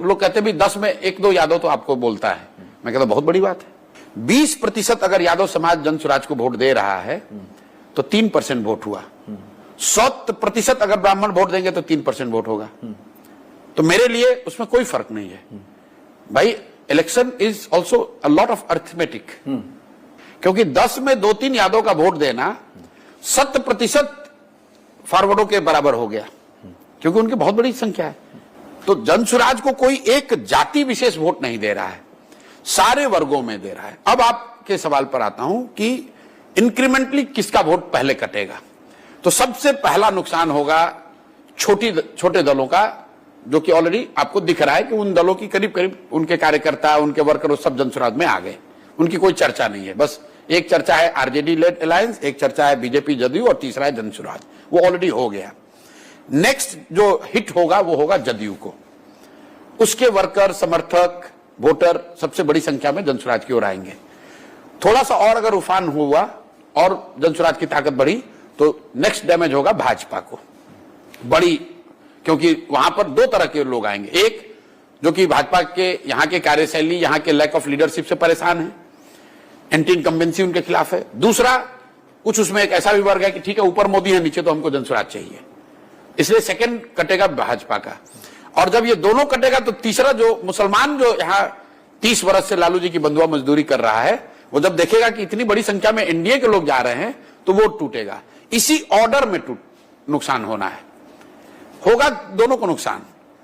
लोग कहते भी 10 में 1-2 यादव तो आपको बोलता है। मैं कहता बहुत बड़ी बात है। 20% अगर यादव समाज जन स्वराज को वोट दे रहा है तो 3% वोट हुआ। 100% अगर ब्राह्मण वोट देंगे तो 3% वोट होगा। तो मेरे लिए उसमें कोई फर्क नहीं है भाई। Election is also a lot of arithmetic, क्योंकि 10 में 2-3 यादव का वोट देना 100% फॉरवर्डों के बराबर हो गया, क्योंकि उनकी बहुत बड़ी संख्या है। तो जन स्वराज को कोई एक जाति विशेष वोट नहीं दे रहा है, सारे वर्गों में दे रहा है। अब आपके सवाल पर आता हूं कि इंक्रीमेंटली किसका वोट पहले कटेगा। तो सबसे पहला नुकसान होगा छोटे दलों का, जो कि ऑलरेडी आपको दिख रहा है कि उन दलों की करीब करीब उनके कार्यकर्ता, उनके वर्कर सब जन स्वराज में आ गए। उनकी कोई चर्चा नहीं है, बस एक चर्चा है आरजेडी लेड अलायंस, एक चर्चा है बीजेपी जदयू और तीसरा है जन स्वराज। वो ऑलरेडी हो गया। नेक्स्ट जो हिट होगा वो होगा जदयू को। उसके वर्कर, समर्थक, वोटर सबसे बड़ी संख्या में जन स्वराज की ओर आएंगे। थोड़ा सा और अगर उफान हुआ और जन स्वराज की ताकत बढ़ी तो नेक्स्ट डैमेज होगा भाजपा को बड़ी, क्योंकि वहां पर 2 तरह के लोग आएंगे। एक जो कि भाजपा के यहां के कार्यशैली, यहां के लैक ऑफ लीडरशिप से परेशान है, एंटी इनकम्बेंसी उनके खिलाफ है। दूसरा कुछ उसमें एक ऐसा भी वर्ग है कि ठीक है ऊपर मोदी है, नीचे तो हमको जन स्वराज चाहिए, इसलिए सेकंड कटेगा भाजपा का। और जब ये दोनों कटेगा तो तीसरा जो मुसलमान जो यहाँ 30 वर्ष से लालू जी की बंधुआ मजदूरी कर रहा है, वो जब देखेगा कि इतनी बड़ी संख्या में एनडीए के लोग जा रहे हैं तो वो टूटेगा। इसी ऑर्डर में नुकसान होना है, होगा दोनों को नुकसान।